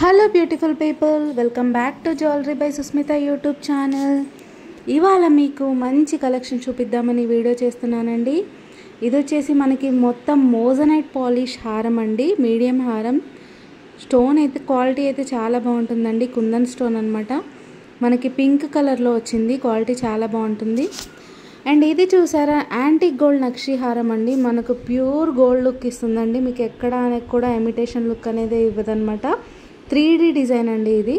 Hello beautiful people, welcome back to jewellery by Susmita YouTube channel. ఇవాళ మీకు మంచి collection చూపిద్దామని వీడియో చేస్తున్నానండి. ఇది వచ్చేసి మనకి మొత్తం మోజనైట్ పాలిష్ హారం అండి, మీడియం హారం. స్టోన్ అయితే క్వాలిటీ అయితే చాలా బాగుంటుందండి, కుందన్ స్టోన్ అనమాట. మనకి పింక్ కలర్లో వచ్చింది, క్వాలిటీ చాలా బాగుంటుంది. అండ్ ఇది చూసారా, యాంటిక్ గోల్డ్ నక్షి హారం అండి. మనకు ప్యూర్ గోల్డ్ లుక్ ఇస్తుందండి, మీకు ఎక్కడ కూడా ఇమిటేషన్ లుక్ అనేది ఇవ్వదన్నమాట. 3D డిజైన్ అండి. ఇది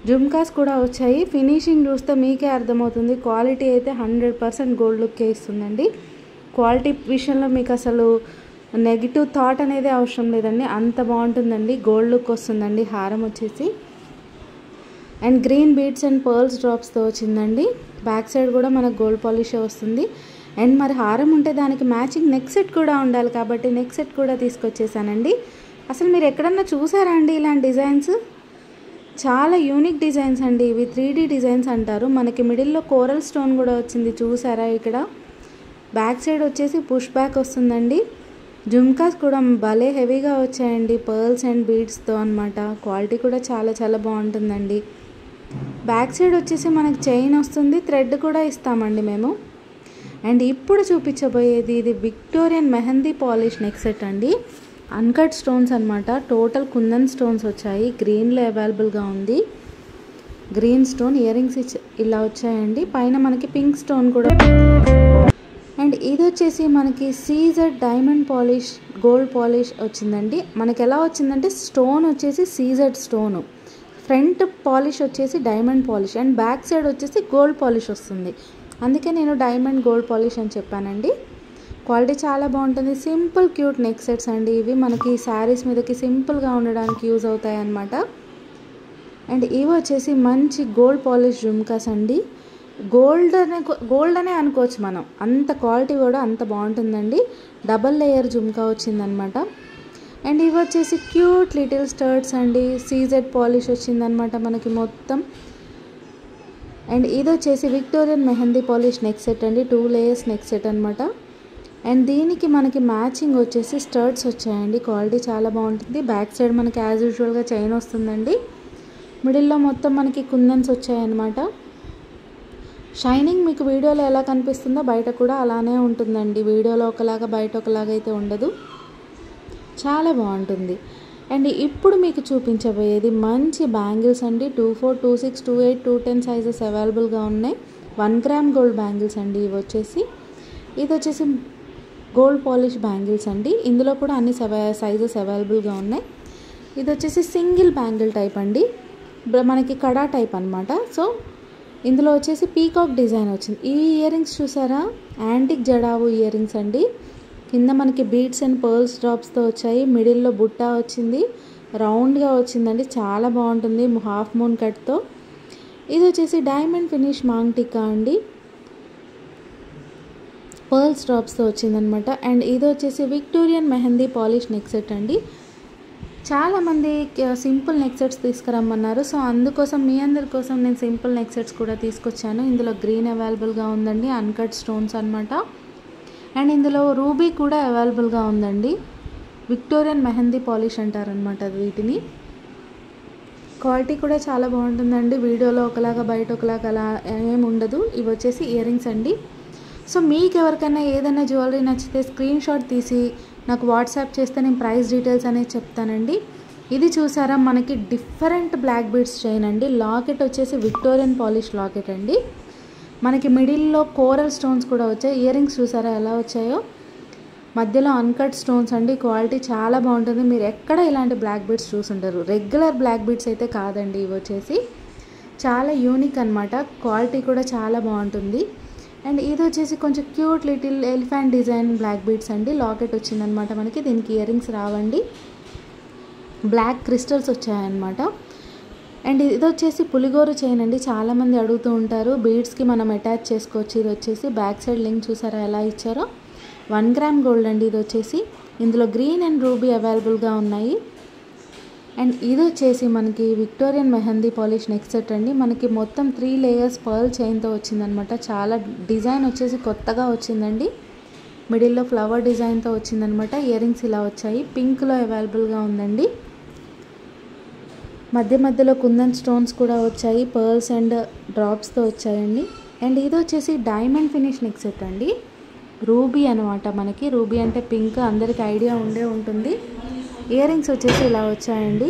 జుమ్కాస్ కూడా వచ్చాయి. ఫినిషింగ్ చూస్తే మీకే అర్థమవుతుంది, క్వాలిటీ అయితే 100% గోల్డ్ లుక్కే ఇస్తుందండి. క్వాలిటీ విషయంలో మీకు అసలు నెగిటివ్ థాట్ అనేది అవసరం లేదండి, అంత బాగుంటుందండి. గోల్డ్ లుక్ వస్తుందండి హారం వచ్చేసి. And green beads and pearls డ్రాప్స్తో వచ్చిందండి. బ్యాక్ సైడ్ కూడా మనకు గోల్డ్ పాలిషే వస్తుంది. అండ్ మరి హారం ఉంటే దానికి మ్యాచింగ్ నెక్ సెట్ కూడా ఉండాలి కాబట్టి నెక్ సెట్ కూడా తీసుకొచ్చేసానండి. అసలు మీరు ఎక్కడన్నా చూసారా అండి ఇలాంటి డిజైన్స్? చాలా యూనిక్ డిజైన్స్ అండి ఇవి, 3D డిజైన్స్ అంటారు. మనకి మిడిల్లో కోరల్ స్టోన్ కూడా వచ్చింది, చూసారా ఇక్కడ. బ్యాక్ సైడ్ వచ్చేసి పుష్ బ్యాక్ వస్తుందండి. జుమ్కాస్ కూడా భలే హెవీగా వచ్చాయండి, పర్ల్స్ అండ్ బీడ్స్తో అనమాట. క్వాలిటీ కూడా చాలా చాలా బాగుంటుందండి. బ్యాక్ సైడ్ వచ్చేసి మనకి చైన్ వస్తుంది, థ్రెడ్ కూడా ఇస్తామండి మేము. అండ్ ఇప్పుడు చూపించబోయేది ఇది Victorian mehndi polish neck set అండి. అన్కట్ స్టోన్స్ అనమాట, టోటల్ కుందన్ స్టోన్స్ వచ్చాయి. గ్రీన్లో అవైలబుల్గా ఉంది. గ్రీన్ స్టోన్ ఇయర్ రింగ్స్ ఇలా వచ్చాయండి. పైన మనకి పింక్ స్టోన్ కూడా. అండ్ ఇది వచ్చేసి మనకి CZ diamond polish gold polish వచ్చిందండి. మనకి ఎలా వచ్చిందంటే స్టోన్ వచ్చేసి సీజెడ్ స్టోను, ఫ్రంట్ పాలిష్ వచ్చేసి diamond polish, and back side వచ్చేసి గోల్డ్ పాలిష్ వస్తుంది. అందుకే నేను డైమండ్ గోల్డ్ పాలిష్ అని చెప్పానండి. క్వాలిటీ చాలా బాగుంటుంది. సింపుల్ క్యూట్ నెక్ సెట్స్ అండి ఇవి. మనకి శారీస్ మీదకి సింపుల్గా ఉండడానికి యూజ్ అవుతాయి అన్నమాట. అండ్ ఇవి వచ్చేసి మంచి గోల్డ్ పాలిష్ జుమ్కాస్ అండి. గోల్డ్ అనే అనుకోవచ్చు మనం, అంత క్వాలిటీ కూడా అంత బాగుంటుందండి. డబల్ లేయర్ జుమ్కా వచ్చిందనమాట. అండ్ ఇవి వచ్చేసి క్యూట్ లిటిల్ స్టర్ట్స్ అండి, సీజెడ్ పాలిష్ వచ్చిందనమాట మనకి మొత్తం. అండ్ ఇది వచ్చేసి Victorian mehndi polish neck set అండి, 2 లేయర్స్ నెక్ సెట్ అనమాట. అండ్ దీనికి మనకి మ్యాచింగ్ వచ్చేసి స్టర్ట్స్ వచ్చాయండి. క్వాలిటీ చాలా బాగుంటుంది. బ్యాక్ సైడ్ మనకి యాజ్ యూజువల్గా చైన్ వస్తుందండి. మిడిల్లో మొత్తం మనకి కుందన్స్ వచ్చాయన్నమాట. షైనింగ్ మీకు వీడియోలో ఎలా కనిపిస్తుందో బయట కూడా అలానే ఉంటుందండి. వీడియోలో ఒకలాగా బయట ఒకలాగా అయితే ఉండదు, చాలా బాగుంటుంది. అండ్ ఇప్పుడు మీకు చూపించబోయేది మంచి బ్యాంగిల్స్ అండి. 24, 26, 28, 210 సైజెస్ అవైలబుల్గా ఉన్నాయి. 1 గ్రామ్ గోల్డ్ బ్యాంగిల్స్ అండి ఇవి వచ్చేసి. ఇది వచ్చేసి గోల్డ్ పాలిష్ బ్యాంగిల్స్ అండి. ఇందులో కూడా అన్ని సైజెస్ అవైలబుల్గా ఉన్నాయి. ఇది వచ్చేసి సింగిల్ బ్యాంగిల్ టైప్ అండి, మనకి కడా టైప్ అనమాట. సో ఇందులో వచ్చేసి పీకాక్ డిజైన్ వచ్చింది. ఈ ఇయర్ రింగ్స్ చూసారా, యాంటిక్ జడావు ఇయర్ రింగ్స్ అండి. కింద మనకి బీడ్స్ అండ్ పర్ల్స్ డ్రాప్స్తో వచ్చాయి. మిడిల్లో బుట్ట వచ్చింది, రౌండ్గా వచ్చిందండి, చాలా బాగుంటుంది హాఫ్ మూన్ కట్తో. ఇది వచ్చేసి డైమండ్ ఫినిష్ మాంగ్ టిక్కా అండి, పర్ల్స్ డ్రాప్స్తో వచ్చిందనమాట. అండ్ ఇది వచ్చేసి Victorian mehndi polish neck set అండి. చాలామంది సింపుల్ నెక్ సెట్స్ తీసుకురమ్మన్నారు, సో అందుకోసం మీ అందరి కోసం నేను సింపుల్ నెక్ సెట్స్ కూడా తీసుకొచ్చాను. ఇందులో గ్రీన్ అవైలబుల్గా ఉందండి, అన్కట్ స్టోన్స్ అనమాట. అండ్ ఇందులో రూబీ కూడా అవైలబుల్గా ఉందండి. విక్టోరియన్ మెహందీ పాలిష్ అంటారనమాట వీటిని. క్వాలిటీ కూడా చాలా బాగుంటుందండి. వీడియోలో ఒకలాగా బయట ఒకలాగా అలా ఏమి ఉండదు. ఇవి వచ్చేసి ఇయర్ రింగ్స్ అండి. సో మీకు ఎవరికైనా ఏదైనా జ్యువెలరీ నచ్చితే స్క్రీన్ షాట్ తీసి నాకు వాట్సాప్ చేస్తే నేను ప్రైస్ డీటెయిల్స్ అనేది చెప్తానండి. ఇది చూసారా, మనకి డిఫరెంట్ బ్లాక్ బీడ్స్ చైన్ అండి. లాకెట్ వచ్చేసి విక్టోరియన్ పాలిష్ లాకెట్ అండి. మనకి మిడిల్లో కోరల్ స్టోన్స్ కూడా వచ్చాయి. ఇయర్ రింగ్స్ చూసారా ఎలా వచ్చాయో, మధ్యలో అన్కట్ స్టోన్స్ అండి. క్వాలిటీ చాలా బాగుంటుంది. మీరు ఎక్కడ ఇలాంటి బ్లాక్ బీడ్స్ చూసుంటారు, రెగ్యులర్ బ్లాక్ బీడ్స్ అయితే కాదండి. ఇవి వచ్చేసి చాలా యూనిక్ అనమాట. క్వాలిటీ కూడా చాలా బాగుంటుంది. అండ్ ఇది వచ్చేసి కొంచెం cute little elephant design black beads అండి. లాకెట్ వచ్చిందనమాట మనకి. దీనికి ఇయర్ రింగ్స్ రావండి, బ్లాక్ క్రిస్టల్స్ వచ్చాయన్నమాట. అండ్ ఇది వచ్చేసి పులిగోరు చైన్ అండి. చాలామంది అడుగుతూ ఉంటారు, బీడ్స్కి మనం అటాచ్ చేసుకోవచ్చు. ఇది వచ్చేసి బ్యాక్ సైడ్ లింక్ చూసారా ఎలా ఇచ్చారో. 1 గ్రామ్ గోల్డ్ అండి ఇది వచ్చేసి. ఇందులో గ్రీన్ అండ్ రూబీ అవైలబుల్గా ఉన్నాయి. అండ్ ఇది వచ్చేసి మనకి Victorian mehndi polish neck set అండి. మనకి మొత్తం 3 లేయర్స్ పర్ల్ చైన్తో వచ్చిందనమాట. చాలా డిజైన్ వచ్చేసి కొత్తగా వచ్చిందండి. మిడిల్లో ఫ్లవర్ డిజైన్తో వచ్చిందనమాట. ఇయర్ రింగ్స్ ఇలా వచ్చాయి, పింక్లో అవైలబుల్గా ఉందండి. మధ్య మధ్యలో కుందన్ స్టోన్స్ కూడా వచ్చాయి, పర్ల్స్ అండ్ డ్రాప్స్తో వచ్చాయండి. అండ్ ఇది వచ్చేసి డైమండ్ ఫినిష్ నెక్ సెట్ అండి, రూబీ అనమాట. మనకి రూబీ అంటే పింక్, అందరికి ఐడియా ఉండే ఉంటుంది. ఇయర్ రింగ్స్ వచ్చేసి ఇలా వచ్చాయండి,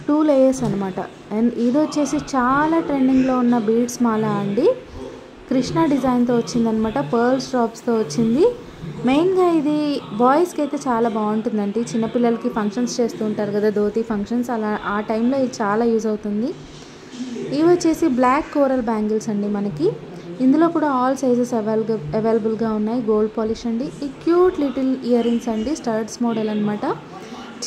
2 లేయర్స్ అనమాట. అండ్ ఇది వచ్చేసి చాలా ట్రెండింగ్లో ఉన్న బీడ్స్ మాల అండి, కృష్ణ డిజైన్తో వచ్చిందనమాట, పర్ల్స్ డ్రాప్స్తో వచ్చింది. మెయిన్గా ఇది బాయ్స్కి అయితే చాలా బాగుంటుందండి, చిన్నపిల్లలకి ఫంక్షన్స్ చేస్తూ ఉంటారు కదా, ధోతి ఫంక్షన్స్, అలా ఆ టైంలో ఇది చాలా యూజ్ అవుతుంది. ఇవి వచ్చేసి బ్లాక్ కోరల్ బ్యాంగిల్స్ అండి మనకి. ఇందులో కూడా ఆల్ సైజెస్ అవైలబుల్గా ఉన్నాయి. గోల్డ్ పాలిష్ అండి. ఈ క్యూట్ లిటిల్ ఇయర్ రింగ్స్ అండి, స్టడ్స్ మోడల్ అనమాట.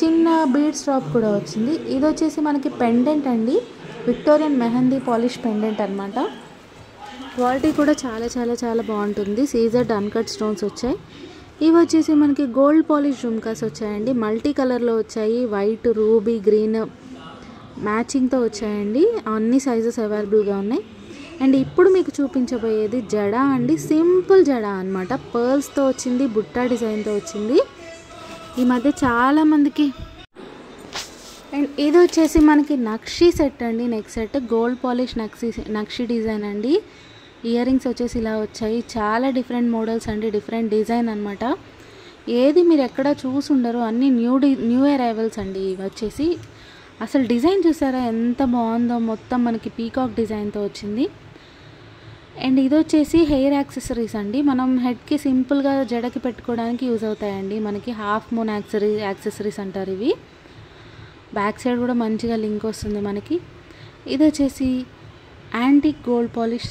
చిన్న బీడ్స్ డ్రాప్ కూడా వచ్చింది. ఇది వచ్చేసి మనకి పెండెంట్ అండి, విక్టోరియన్ మెహందీ పాలిష్ పెండెంట్ అనమాట. క్వాలిటీ కూడా చాలా చాలా చాలా బాగుంటుంది. సీజర్డ్ అన్కట్ స్టోన్స్ వచ్చాయి. ఇవి వచ్చేసి మనకి గోల్డ్ పాలిష్ జుమ్కాస్ వచ్చాయండి, మల్టీ కలర్లో వచ్చాయి, వైట్, రూబీ, గ్రీన్ మ్యాచింగ్తో వచ్చాయండి. అన్ని సైజెస్ అవైలబుల్గా ఉన్నాయి. అండ్ ఇప్పుడు మీకు చూపించబోయేది జడ అండి, సింపుల్ జడ అనమాట, పర్ల్స్తో వచ్చింది, బుట్టా డిజైన్తో వచ్చింది. ఈ మధ్య చాలామందికి. అండ్ ఇది వచ్చేసి మనకి నక్షి సెట్ అండి, నెక్ సెట్, గోల్డ్ పాలిష్ నక్షి డిజైన్ అండి. ఇయర్ రింగ్స్ వచ్చేసి ఇలా వచ్చాయి, చాలా డిఫరెంట్ మోడల్స్ అండి, డిఫరెంట్ డిజైన్ అనమాట. ఏది మీరు ఎక్కడ చూసి ఉండరు, అన్నీ న్యూ అరైవల్స్ అండి. ఇవి వచ్చేసి అసలు డిజైన్ చూసారా ఎంత బాగుందో, మొత్తం మనకి పీకాక్ డిజైన్తో వచ్చింది. అండ్ ఇది వచ్చేసి హెయిర్ యాక్సెసరీస్ అండి, మనం హెడ్కి సింపుల్గా జడకి పెట్టుకోవడానికి యూజ్ అవుతాయండి. మనకి హాఫ్ మూన్ యాక్సెసరీస్ అంటారు ఇవి. బ్యాక్ సైడ్ కూడా మంచిగా లింక్ వస్తుంది మనకి. ఇది వచ్చేసి antique gold polish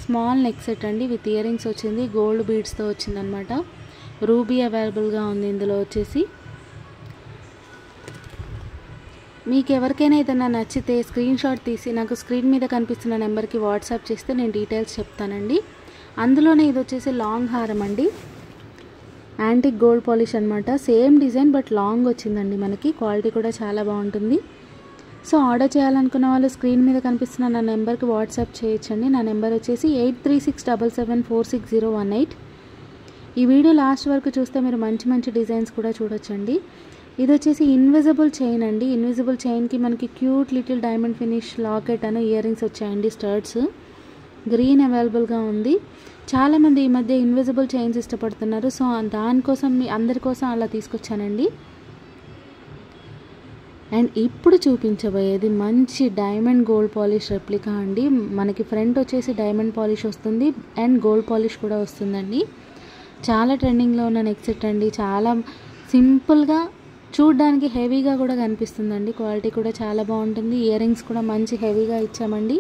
small neck set అండి, విత్ ఇయర్ రింగ్స్ వచ్చింది, గోల్డ్ బీడ్స్తో వచ్చిందనమాట. రూబీ అవైలబుల్గా ఉంది ఇందులో వచ్చేసి. మీకు ఎవరికైనా ఏదైనా నచ్చితే స్క్రీన్ షాట్ తీసి నాకు స్క్రీన్ మీద కనిపిస్తున్న నెంబర్కి వాట్సాప్ చేస్తే నేను డీటెయిల్స్ చెప్తానండి. అందులోనే ఇది వచ్చేసి లాంగ్ హారం అండి, యాంటిక్ గోల్డ్ పాలిష్ అనమాట, సేమ్ డిజైన్ బట్ లాంగ్ వచ్చిందండి మనకి. క్వాలిటీ కూడా చాలా బాగుంటుంది. సో ఆర్డర్ చేయాలనుకున్న వాళ్ళు స్క్రీన్ మీద కనిపిస్తున్న నా నెంబర్కి వాట్సాప్ చేయొచ్చండి. నా నెంబర్ వచ్చేసి 8367746018. ఈ వీడియో లాస్ట్ వరకు చూస్తే మీరు మంచి మంచి డిజైన్స్ కూడా చూడొచ్చండి. ఇది వచ్చేసి ఇన్విజిబుల్ చైన్ అండి, ఇన్విజిబుల్ చైన్కి మనకి cute little diamond finish locket అని ఇయర్ రింగ్స్ వచ్చాయండి, స్టడ్స్. గ్రీన్ అవైలబుల్గా ఉంది. చాలామంది ఈ మధ్య ఇన్విజిబుల్ చైన్స్ ఇష్టపడుతున్నారు, సో దానికోసం అందరి కోసం అలా తీసుకొచ్చానండి. అండ్ ఇప్పుడు చూపించబోయేది మంచి డైమండ్ గోల్డ్ పాలిష్ రెప్లికా అండి. మనకి ఫ్రంట్ వచ్చేసి డైమండ్ పాలిష్ వస్తుంది అండ్ గోల్డ్ పాలిష్ కూడా వస్తుందండి. చాలా ట్రెండింగ్లో ఉన్న నెక్ సెట్ అండి, చాలా సింపుల్గా, చూడడానికి హెవీగా కూడా కనిపిస్తుందండి. క్వాలిటీ కూడా చాలా బాగుంటుంది. ఇయర్ రింగ్స్ కూడా మంచి హెవీగా ఇచ్చామండి.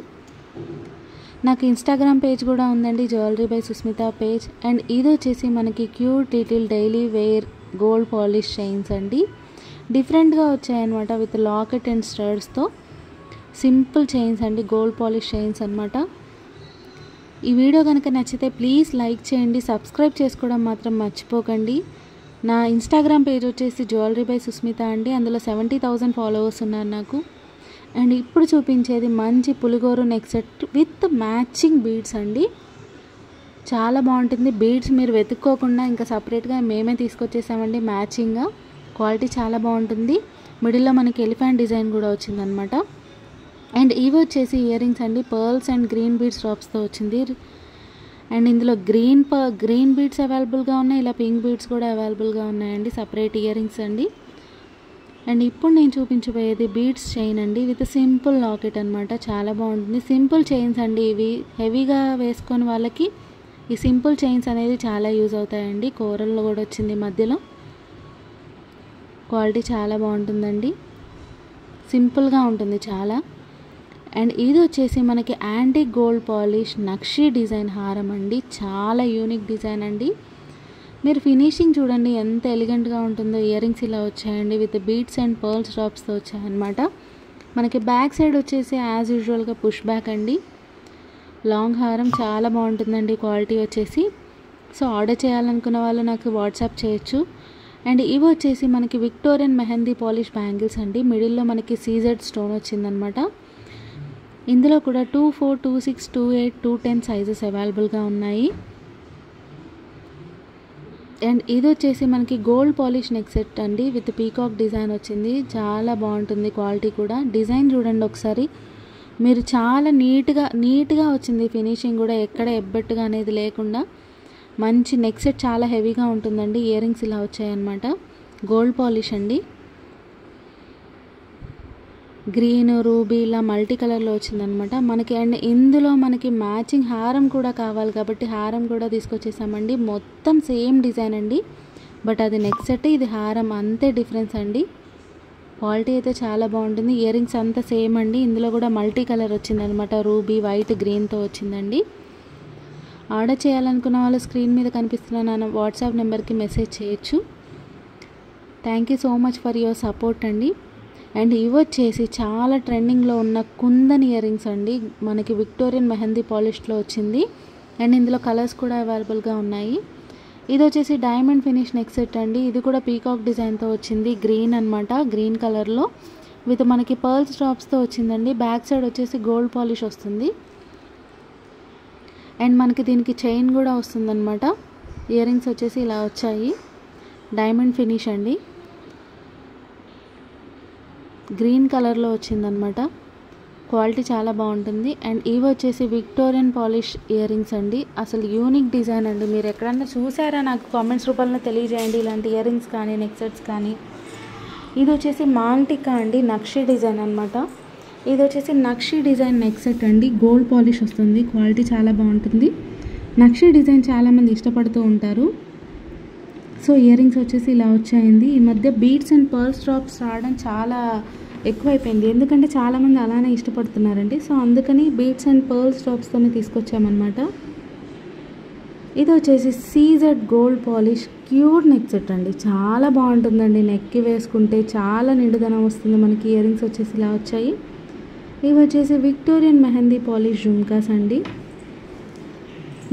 నాకు ఇన్స్టాగ్రామ్ పేజ్ కూడా ఉందండి, jewellery by Sushmita page. And ఇది వచ్చేసి మనకి cute little daily wear gold polish chains అండి, డిఫరెంట్గా వచ్చాయన్నమాట, విత్ లాకెట్ అండ్ స్టడ్స్తో. సింపుల్ చైన్స్ అండి, గోల్డ్ పాలిష్ చైన్స్ అనమాట. ఈ వీడియో కనుక నచ్చితే ప్లీజ్ లైక్ చేయండి, సబ్స్క్రైబ్ చేసుకోవడం మాత్రం మర్చిపోకండి. నా ఇన్స్టాగ్రామ్ పేజ్ వచ్చేసి జ్యువెలరీ బై సుస్మిత అండి, అందులో 70,000 ఫాలోవర్స్ ఉన్నారు నాకు. అండ్ ఇప్పుడు చూపించేది మంచి పులిగోరు neck set with matching beads అండి, చాలా బాగుంటుంది. బీడ్స్ మీరు వెతుక్కోకుండా ఇంకా సపరేట్గా మేమే తీసుకొచ్చేసామండి మ్యాచింగ్గా. క్వాలిటీ చాలా బాగుంటుంది. మిడిల్లో మనకి ఎలిఫెంట్ డిజైన్ కూడా వచ్చిందనమాట. అండ్ ఇవి వచ్చేసి ఇయర్ రింగ్స్ అండి, పర్ల్స్ అండ్ గ్రీన్ బీడ్స్ డ్రాప్స్తో వచ్చింది. అండ్ ఇందులో గ్రీన్ బీడ్స్ అవైలబుల్గా ఉన్నాయి, ఇలా పింక్ బీడ్స్ కూడా అవైలబుల్గా ఉన్నాయండి, సపరేట్ ఇయర్ రింగ్స్ అండి. అండ్ ఇప్పుడు నేను చూపించబోయేది బీడ్స్ చైన్ అండి, విత్ సింపుల్ లాకెట్ అనమాట, చాలా బాగుంటుంది. సింపుల్ చైన్స్ అండి ఇవి, హెవీగా వేసుకొని వాళ్ళకి ఈ సింపుల్ చైన్స్ అనేది చాలా యూజ్ అవుతాయండి. కోరల్లో కూడా వచ్చింది మధ్యలో. క్వాలిటీ చాలా బాగుంటుందండి, సింపుల్గా ఉంటుంది చాలా. అండ్ ఇది వచ్చేసి మనకి యాంటిక్ గోల్డ్ పాలిష్ నక్షి డిజైన్ హారం అండి, చాలా యూనిక్ డిజైన్ అండి. మీరు ఫినిషింగ్ చూడండి ఎంత ఎలిగెంట్గా ఉంటుందో. ఇయర్ రింగ్స్ ఇలా వచ్చాయండి, విత్ బీడ్స్ అండ్ పర్ల్స్ డ్రాప్స్తో వచ్చాయన్నమాట. మనకి బ్యాక్ సైడ్ వచ్చేసి యాజ్ యూజువల్గా పుష్ బ్యాక్ అండి. లాంగ్ హారం చాలా బాగుంటుందండి క్వాలిటీ వచ్చేసి. సో ఆర్డర్ చేయాలనుకున్న వాళ్ళు నాకు వాట్సాప్ చేయొచ్చు. అండ్ ఇవి వచ్చేసి మనకి విక్టోరియన్ మెహందీ పాలిష్ బ్యాంగిల్స్ అండి, మిడిల్లో మనకి సీజెడ్ స్టోన్ వచ్చిందనమాట. ఇందులో కూడా 2, 4, 2, 6, 2, 8, 2, 10 సైజెస్ అవైలబుల్గా ఉన్నాయి. అండ్ ఇది వచ్చేసి మనకి గోల్డ్ పాలిష్ నెక్ సెట్ అండి, విత్ పీకాక్ డిజైన్ వచ్చింది. చాలా బాగుంటుంది క్వాలిటీ కూడా. డిజైన్ చూడండి ఒకసారి మీరు, చాలా నీట్గా వచ్చింది. ఫినిషింగ్ కూడా ఎక్కడ ఎబ్బెట్టుగా అనేది లేకుండా మంచి నెక్ సెట్, చాలా హెవీగా ఉంటుందండి. ఇయర్ రింగ్స్ ఇలా వచ్చాయన్నమాట. గోల్డ్ పాలిష్ అండి, గ్రీన్ రూబీ ఇలా మల్టీ కలర్లో వచ్చిందనమాట మనకి. అండ్ ఇందులో మనకి మ్యాచింగ్ హారం కూడా కావాలి కాబట్టి హారం కూడా తీసుకొచ్చేసామండి. మొత్తం సేమ్ డిజైన్ అండి, బట్ అది నెక్ సెట్, ఇది హారం, అంతే డిఫరెన్స్ అండి. క్వాలిటీ అయితే చాలా బాగుంటుంది. ఇయర్ రింగ్స్ అంతా సేమ్ అండి. ఇందులో కూడా మల్టీ కలర్ వచ్చిందనమాట, రూబీ వైట్ గ్రీన్తో వచ్చిందండి. ఆర్డర్ చేయాలనుకున్న వాళ్ళు స్క్రీన్ మీద కనిపిస్తున్న నా వాట్సాప్ నెంబర్కి మెసేజ్ చేయొచ్చు. Thank you so much for your support అండి. అండ్ ఇవి వచ్చేసి చాలా ట్రెండింగ్లో ఉన్న కుందన్ ఇయర్ రింగ్స్ అండి, మనకి విక్టోరియన్ మెహందీ పాలిష్లో వచ్చింది. అండ్ ఇందులో కలర్స్ కూడా అవైలబుల్గా ఉన్నాయి. ఇది వచ్చేసి డైమండ్ ఫినిష్ నెక్ సెట్ అండి, ఇది కూడా పీకాక్ డిజైన్తో వచ్చింది. గ్రీన్ అనమాట, గ్రీన్ కలర్లో విత్ మనకి పర్ల్స్ డ్రాప్స్తో వచ్చిందండి. బ్యాక్ సైడ్ వచ్చేసి గోల్డ్ పాలిష్ వస్తుంది. అండ్ మనకి దీనికి చైన్ కూడా వస్తుందన్నమాట. ఇయర్ రింగ్స్ వచ్చేసి ఇలా వచ్చాయి, డైమండ్ ఫినిష్ అండి, గ్రీన్ కలర్లో వచ్చిందనమాట. క్వాలిటీ చాలా బాగుంటుంది. అండ్ ఇవి వచ్చేసి విక్టోరియన్ పాలిష్ ఇయర్ రింగ్స్ అండి, అసలు యూనిక్ డిజైన్ అండి. మీరు ఎక్కడన్నా చూసారా నాకు కామెంట్స్ రూపంలో తెలియజేయండి, ఇలాంటి ఇయర్ రింగ్స్ కానీ నెక్ సెట్స్ కానీ. ఇది వచ్చేసి మాంటికా అండి, నక్షి డిజైన్ అనమాట. ఇది వచ్చేసి నక్షి డిజైన్ నెక్ సెట్ అండి, గోల్డ్ పాలిష్ వస్తుంది. క్వాలిటీ చాలా బాగుంటుంది. నక్షి డిజైన్ చాలామంది ఇష్టపడుతూ ఉంటారు. సో ఇయర్ రింగ్స్ వచ్చేసి ఇలా వచ్చాయింది. ఈ మధ్య బీడ్స్ అండ్ పర్ల్స్ డ్రాప్స్ రావడం చాలా ఎక్కువైపోయింది, ఎందుకంటే చాలామంది అలానే ఇష్టపడుతున్నారండి. సో అందుకని బీడ్స్ అండ్ పర్ల్స్ డ్రాప్స్తోనే తీసుకొచ్చామన్నమాట. ఇది వచ్చేసి CZ gold polish cute neck set అండి, చాలా బాగుంటుందండి. నెక్కి వేసుకుంటే చాలా నిండుదనం వస్తుంది మనకి. ఇయర్ రింగ్స్ వచ్చేసి ఇలా వచ్చాయి. ఇవి వచ్చేసి విక్టోరియన్ మెహందీ పాలిష్ జుమ్కాస్ అండి,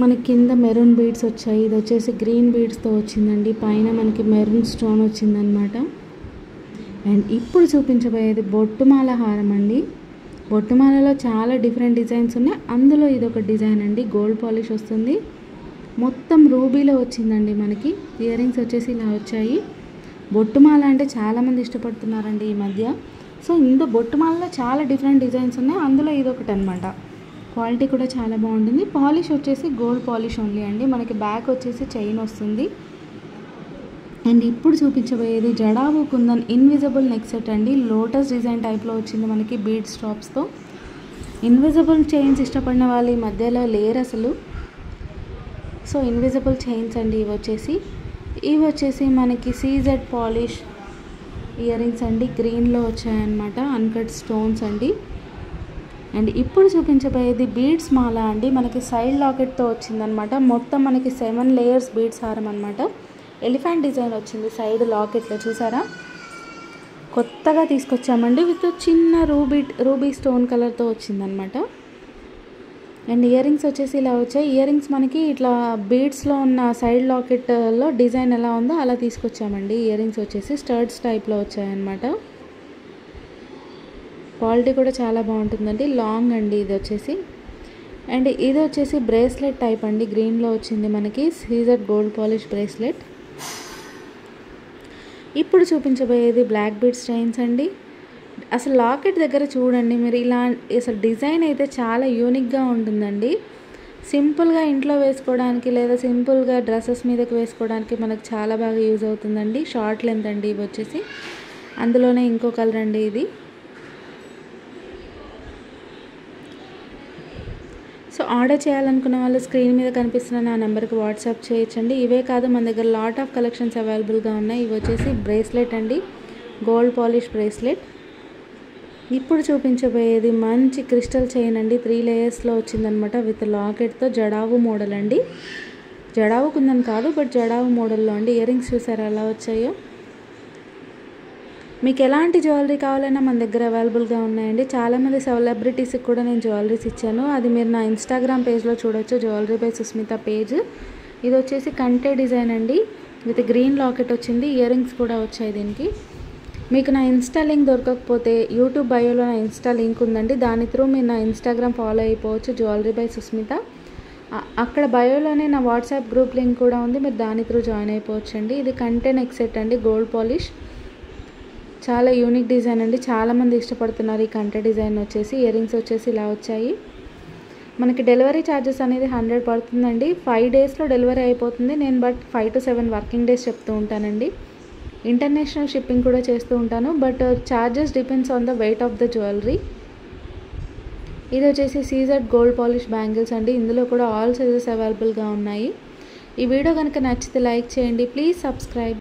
మనకి కింద మెరూన్ బీడ్స్ వచ్చాయి. ఇది వచ్చేసి గ్రీన్ బీడ్స్తో వచ్చిందండి, పైన మనకి మెరూన్ స్టోన్ వచ్చిందనమాట. అండ్ ఇప్పుడు చూపించబోయేది బొట్టుమాల హారం అండి. బొట్టుమాలలో చాలా డిఫరెంట్ డిజైన్స్ ఉన్నాయి, అందులో ఇది ఒక డిజైన్ అండి. గోల్డ్ పాలిష్ వస్తుంది, మొత్తం రూబీలో వచ్చిందండి మనకి. ఇయర్ రింగ్స్ వచ్చేసి ఇలా వచ్చాయి. బొట్టుమాల అంటే చాలామంది ఇష్టపడుతున్నారండి ఈ మధ్య. సో ఇందులో బొట్టుమాలలో చాలా డిఫరెంట్ డిజైన్స్ ఉన్నాయి, అందులో ఇది ఒకటి అనమాట. క్వాలిటీ కూడా చాలా బాగుంటుంది. పాలిష్ వచ్చేసి గోల్డ్ పాలిష్ ఓన్లీ అండి, మనకి బ్యాక్ వచ్చేసి చైన్ వస్తుంది. అండ్ ఇప్పుడు చూపించబోయేది jadau kundan invisible neck set అండి, లోటస్ డిజైన్ టైప్లో వచ్చింది మనకి బీడ్స్ డ్రాప్స్తో. ఇన్విజిబుల్ చైన్స్ ఇష్టపడిన వాళ్ళు ఈ మధ్యలో లేరు అసలు. సో ఇన్విజిబుల్ చైన్స్ అండి ఇవి వచ్చేసి మనకి సీజెడ్ పాలిష్ ఇయర్ రింగ్స్ అండి, గ్రీన్లో వచ్చాయన్నమాట, అన్కట్ స్టోన్స్ అండి. అండ్ ఇప్పుడు చూపించబోయేది బీడ్స్ మాల అండి, మనకి సైడ్ లాకెట్తో వచ్చిందనమాట. మొత్తం మనకి 7 లేయర్స్ బీడ్స్ హారం అనమాట. ఎలిఫెంట్ డిజైన్ వచ్చింది సైడ్ లాకెట్లో, చూసారా, కొత్తగా తీసుకొచ్చామండి. విత్ చిన్న రూబీ స్టోన్ కలర్తో వచ్చిందనమాట. అండ్ ఇయర్ రింగ్స్ వచ్చేసి ఇలా వచ్చాయి. ఇయర్ రింగ్స్ మనకి ఇట్లా బీడ్స్లో ఉన్న సైడ్ లాకెట్లో డిజైన్ ఎలా ఉందో అలా తీసుకొచ్చామండి. ఇయర్ రింగ్స్ వచ్చేసి స్టర్డ్స్ టైప్లో వచ్చాయన్నమాట. క్వాలిటీ కూడా చాలా బాగుంటుందండి, లాంగ్ అండి ఇది వచ్చేసి. అండ్ ఇది వచ్చేసి బ్రేస్లెట్ టైప్ అండి, గ్రీన్లో వచ్చింది మనకి, సీజెడ్ గోల్డ్ పాలిష్ బ్రేస్లెట్. ఇప్పుడు చూపించబోయేది బ్లాక్ బీడ్స్ చైన్స్ అండి. అసలు లాకెట్ దగ్గర చూడండి మీరు, ఇలా అసలు డిజైన్ అయితే చాలా యూనిక్గా ఉంటుందండి. సింపుల్గా ఇంట్లో వేసుకోవడానికి లేదా సింపుల్గా డ్రెస్సెస్ మీదకి వేసుకోవడానికి మనకు చాలా బాగా యూజ్ అవుతుందండి. షార్ట్ లెంత్ అండి ఇవి వచ్చేసి, అందులోనే ఇంకో కలర్ అండి ఇది. సో ఆర్డర్ చేయాలనుకున్న వాళ్ళు స్క్రీన్ మీద కనిపిస్తున్న నా నెంబర్కి వాట్సాప్ చేయొచ్చండి. ఇవే కాదు మన దగ్గర లాట్ ఆఫ్ కలెక్షన్స్ అవైలబుల్గా ఉన్నాయి. ఇవి వచ్చేసి బ్రేస్లెట్ అండి, గోల్డ్ పాలిష్ బ్రేస్లెట్. ఇప్పుడు చూపించబోయేది మంచి క్రిస్టల్ చైన్ అండి, 3 లేయర్స్లో వచ్చిందనమాట, విత్ లాకెట్తో. జడావు మోడల్ అండి, జడావు కుందని కాదు బట్ జడావు మోడల్లో అండి. ఇయర్ రింగ్స్ చూసారా ఎలా వచ్చాయో. మీకు ఎలాంటి జ్యువెలరీ కావాలన్నా మన దగ్గర అవైలబుల్గా ఉన్నాయండి. చాలామంది సెలబ్రిటీస్కి కూడా నేను జ్యువెలరీస్ ఇచ్చాను, అది మీరు నా ఇన్స్టాగ్రామ్ పేజ్లో చూడొచ్చు, జ్యువెలరీ బై సుస్మిత పేజ్. ఇది వచ్చేసి కంటే డిజైన్ అండి, విత్ గ్రీన్ లాకెట్ వచ్చింది. ఇయర్ రింగ్స్ కూడా వచ్చాయి దీనికి. మీకు నా ఇన్స్టా లింక్ దొరకకపోతే యూట్యూబ్ బయోలో నా ఇన్స్టా లింక్ ఉందండి, దాని త్రూ మీరు నా ఇన్స్టాగ్రామ్ ఫాలో అయిపోవచ్చు, జ్యువెలరీ బై సుస్మిత. అక్కడ బయోలోనే నా వాట్సాప్ గ్రూప్ లింక్ కూడా ఉంది, మీరు దాని త్రూ జాయిన్ అయిపోవచ్చండి. ఇది కంటే నెక్ సెట్ అండి, గోల్డ్ పాలిష్, చాలా యూనిక్ డిజైన్ అండి. చాలామంది ఇష్టపడుతున్నారు ఈ కంటే డిజైన్ వచ్చేసి. ఇయర్ రింగ్స్ వచ్చేసి ఇలా వచ్చాయి. మనకి డెలివరీ ఛార్జెస్ అనేది 100 పడుతుందండి. 5 డేస్లో డెలివరీ అయిపోతుంది. నేను 5 to 7 వర్కింగ్ డేస్ చెప్తూ ఉంటానండి. ఇంటర్నేషనల్ షిప్పింగ్ కూడా చేస్తూ ఉంటాను, but charges depends on the weight of the jewellery. ఇది వచ్చేసి సీజెడ్ గోల్డ్ పాలిష్ బ్యాంగిల్స్ అండి. ఇందులో కూడా ఆల్ సైజెస్ అవైలబుల్గా ఉన్నాయి. ఈ వీడియో కనుక నచ్చితే లైక్ చేయండి. Please subscribe.